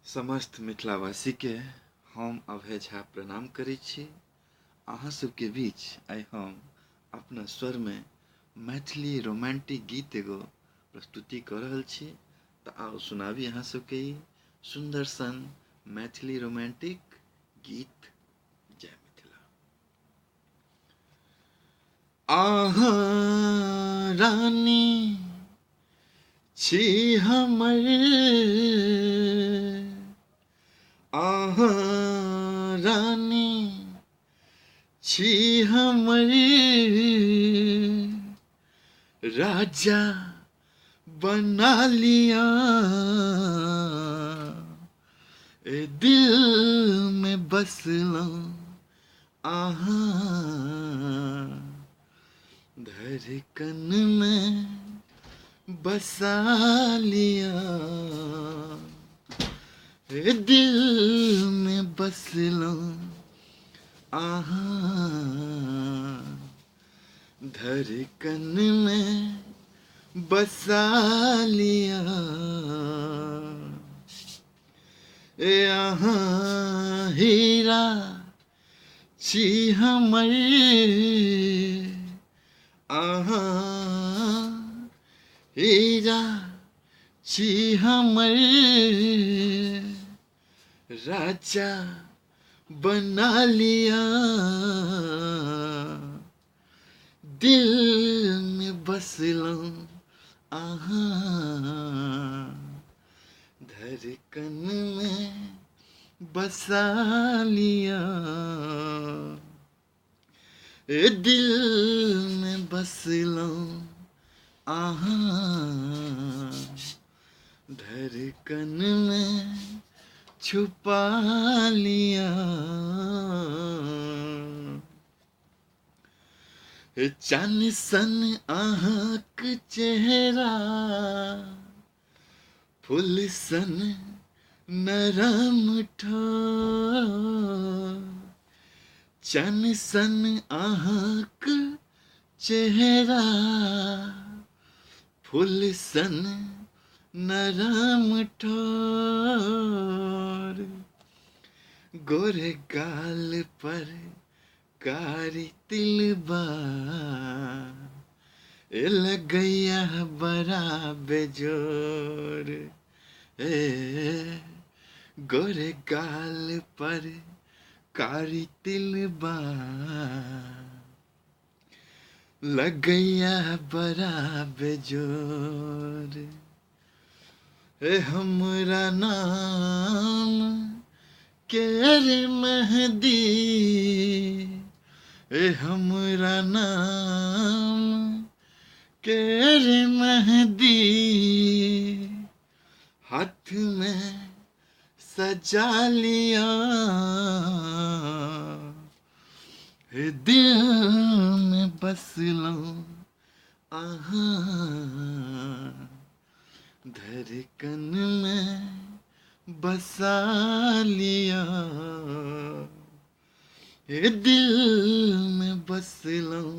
समस्त मिथिलावासी के हम अभय झा प्रणाम करै छी। अहाँ सबके बीच आइ हम अपना स्वर में मैथिली रोमांटिक गीत एगो प्रस्तुति कर रहल छी। तो आओ सुनाबी अहाँ सबके ई सुंदर सन मैथिली रोमांटिक गीत। जय मिथिला। अहाँ रानी छी हमर, अहाँ रानी छी हमर, राजा बना लिया ए दिल में बसलौं अहाँ, धड़कन में बसा लिया ए दिल में बसलौं अहाँ, धड़कन में बसा लिया ए अहाँ हीरा छी हमर, अहाँ हीरा छी हमर, राजा बना लिया दिल में बसलौं अहाँ, धड़कन में बसा लिया ए दिल में बसलौं अहाँ, धड़कन में छुपा लिया चान सन अहाँक चेहरा, फूल सन नरम ठोर, चान सन अहाँक चेहरा, फूल सन नरम ठोर, गोरे गाल पर कारी तिल बा, ए लगैया बड़ा बेजोर, ए गोरे गाल पर कारी तिल बा, लगैया बड़ा बेजोर, ए हमरा नाम के रे मेहदी, ए हमरा नाम के रे मेहदी, हाथ में सजा लिया ए दिल में बसलौं अहाँ, धड़कन में बसा लिया ए दिल में बसलौं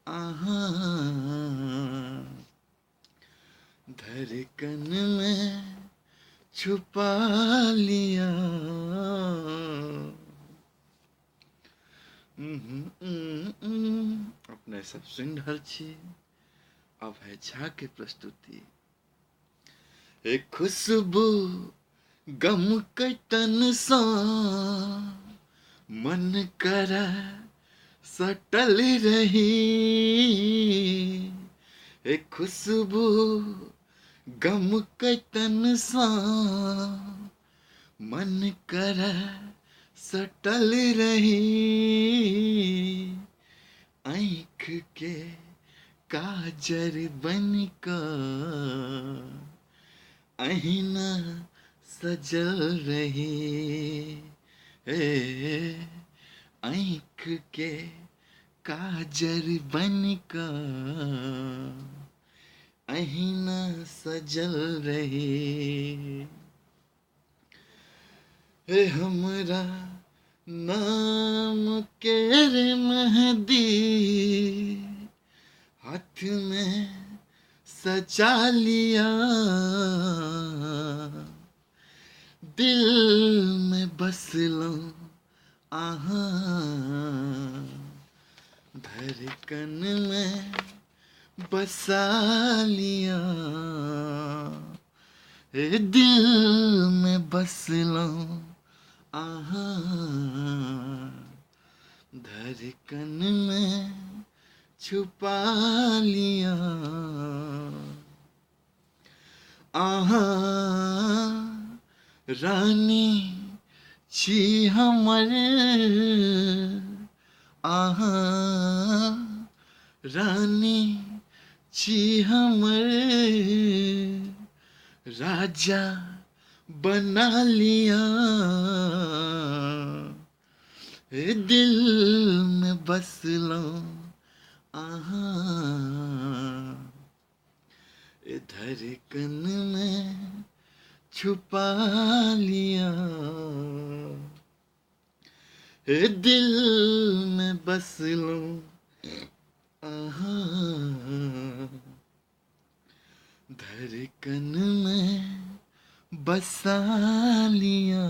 अहाँ, धड़कन में छुपा लिया। अपने सब सुनि रहल छी अभय झा के प्रस्तुति। एक खुशबू गम कैतन सा मन करे सटल रही, एक खुशबू गम कैतन सा मन करे सटल रही, आँख के काजर बनकर अहिना सजल रही, आँख के काजर बनकर अहिना सजल रही, हे हमरा नाम के रे मेहदी, हाथ में सजा लिया बस लूं आहा धड़कन में बसा लिया ए दिल में बस लूं आहा धड़कन में छुपा लिया आहा रानी छी हमर आहा रानी छी हमर राजा बना लिया ए दिल में बस लो आहा ए धड़कन में छुपा लिया ए दिल में बस लो आहा धड़कन में बसा लिया